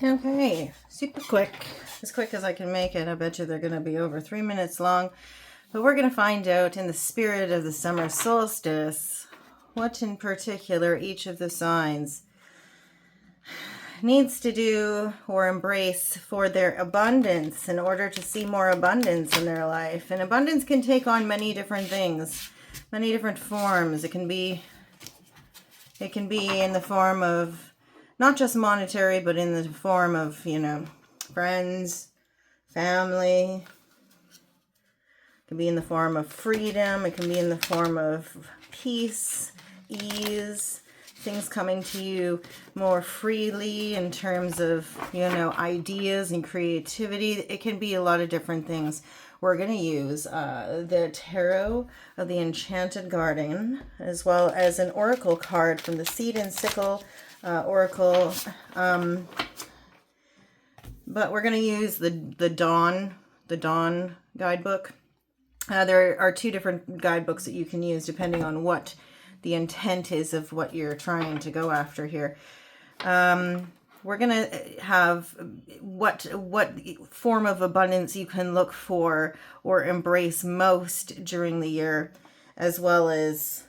Okay, super quick. As quick as I can make it. I bet you they're going to be over 3 minutes long. But we're going to find out in the spirit of the summer solstice what in particular each of the signs needs to do or embrace for their abundance in order to see more abundance in their life. And abundance can take on many different things, many different forms. It can be in the form of not just monetary, but in the form of, friends, family. It can be in the form of freedom. It can be in the form of peace, ease, things coming to you more freely in terms of, ideas and creativity. It can be a lot of different things. We're going to use the Tarot of the Enchanted Garden, as well as an oracle card from the Seed and Sickle Oracle. But we're going to use the Dawn guidebook. There are two different guidebooks that you can use depending on what the intent is of what you're trying to go after here. We're going to have what form of abundance you can look for or embrace most during the year, as well as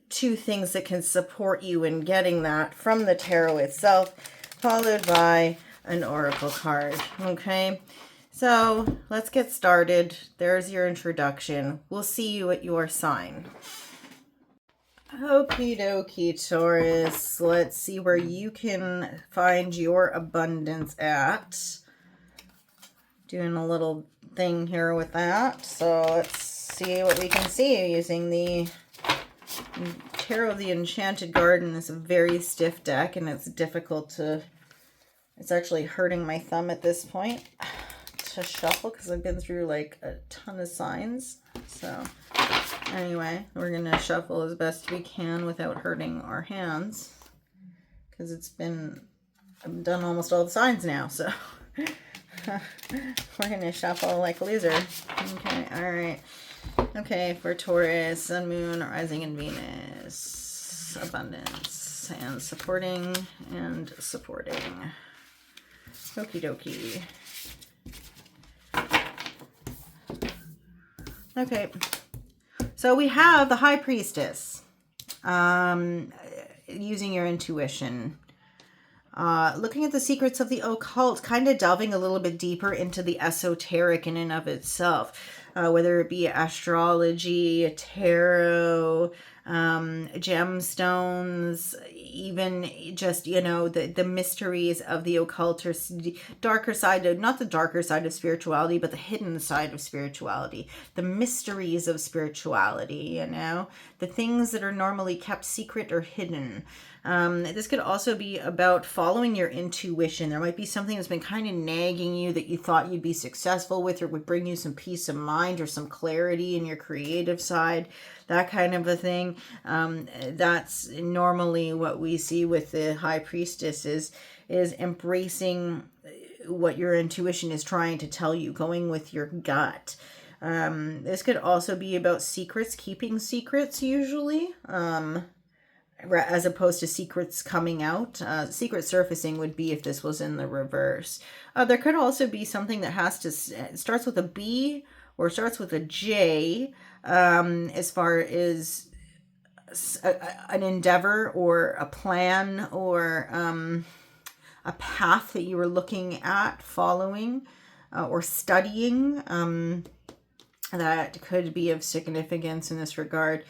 two things that can support you in getting that from the tarot itself, followed by an oracle card. Okay, so let's get started. There's your introduction. We'll see you at your sign. Okie dokie, Taurus. Let's see where you can find your abundance at. Doing a little thing here with that. So let's see what we can see using the Tarot of the Enchanted Garden. Is a very stiff deck, and it's difficult to... It's actually hurting my thumb at this point to shuffle because I've been through like a ton of signs. So... anyway, we're going to shuffle as best we can without hurting our hands, because I've done almost all the signs now, so we're going to shuffle like a loser. Okay, all right. Okay, for Taurus, Sun, Moon, Rising, and Venus, abundance, and supporting. Okie dokie. Okay. So we have the High Priestess, using your intuition, looking at the secrets of the occult, kind of delving a little bit deeper into the esoteric in and of itself, whether it be astrology, tarot, gemstones, even just, the mysteries of the occult, or darker side of, not the darker side of spirituality, but the hidden side of spirituality, the mysteries of spirituality, the things that are normally kept secret or hidden. This could also be about following your intuition. There might be something that's been kind of nagging you that you thought you'd be successful with, or would bring you some peace of mind or some clarity in your creative side, that kind of a thing. That's normally what we see with the High Priestess is embracing what your intuition is trying to tell you, going with your gut. This could also be about secrets, keeping secrets usually. As opposed to secrets coming out. Secret surfacing would be if this was in the reverse. There could also be something that starts with a B or starts with a J, as far as an endeavor or a plan or a path that you were looking at following or studying, that could be of significance in this regard.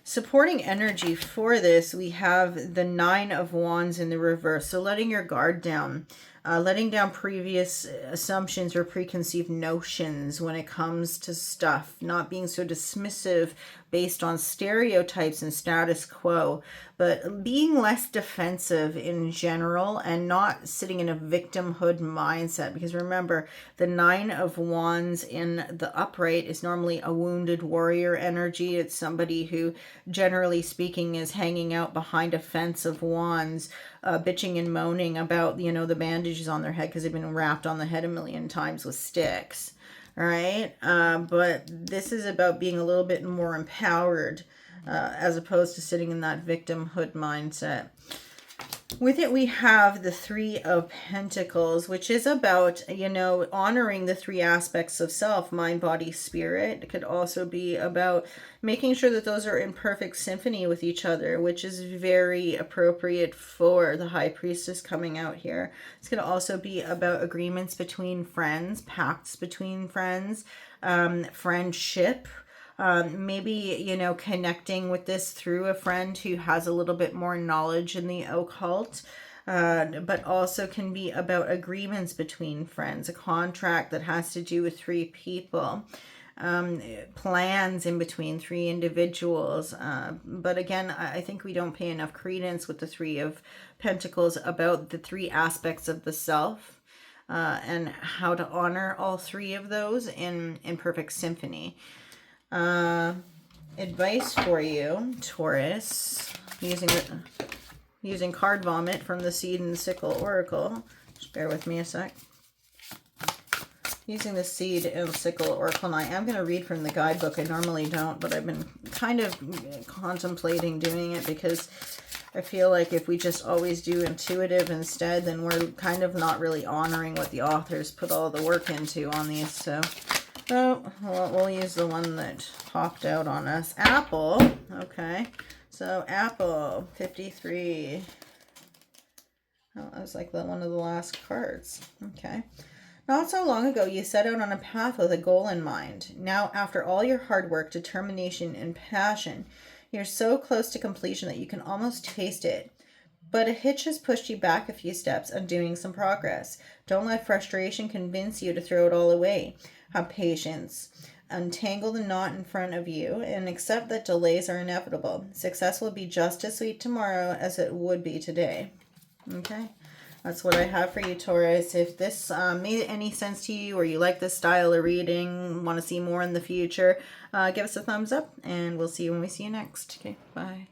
Supporting energy for this, we have the Nine of Wands in the reverse. So letting your guard down, letting down previous assumptions or preconceived notions when it comes to stuff, not being so dismissive based on stereotypes and status quo, but being less defensive in general and not sitting in a victimhood mindset. Because remember, the Nine of Wands in the upright is normally a wounded warrior energy. It's somebody who, generally speaking, is hanging out behind a fence of wands, bitching and moaning about, the bandages on their head because they've been wrapped on the head a million times with sticks. All right. But this is about being a little bit more empowered, as opposed to sitting in that victimhood mindset. With it, we have the Three of Pentacles, which is about, you know, honoring the three aspects of self, mind, body, spirit. It could also be about making sure that those are in perfect symphony with each other, which is very appropriate for the High Priestess coming out here. It's going to also be about agreements between friends, pacts between friends, friendship. Maybe, you know, connecting with this through a friend who has a little bit more knowledge in the occult, but also can be about agreements between friends, a contract that has to do with three people, plans in between three individuals. But again, I think we don't pay enough credence with the Three of Pentacles about the three aspects of the self. And how to honor all three of those in perfect symphony. Advice for you, Taurus, using card vomit from the Seed and Sickle Oracle. Just bear with me a sec. Using the Seed and Sickle Oracle, and I am going to read from the guidebook. I normally don't, but I've been kind of contemplating doing it because I feel like if we just always do intuitive instead, then we're kind of not really honoring what the authors put all the work into on these. So we'll use the one that popped out on us. Apple. Okay. So Apple 53. Oh, that was like one of the last cards. Okay. Not so long ago, you set out on a path with a goal in mind. Now, after all your hard work, determination, and passion, you're so close to completion that you can almost taste it. But a hitch has pushed you back a few steps, undoing some progress. Don't let frustration convince you to throw it all away. Have patience. Untangle the knot in front of you and accept that delays are inevitable. Success will be just as sweet tomorrow as it would be today. Okay, that's what I have for you, Taurus. If this made any sense to you, or you like this style of reading, want to see more in the future, give us a thumbs up, and we'll see you when we see you next. Okay, bye.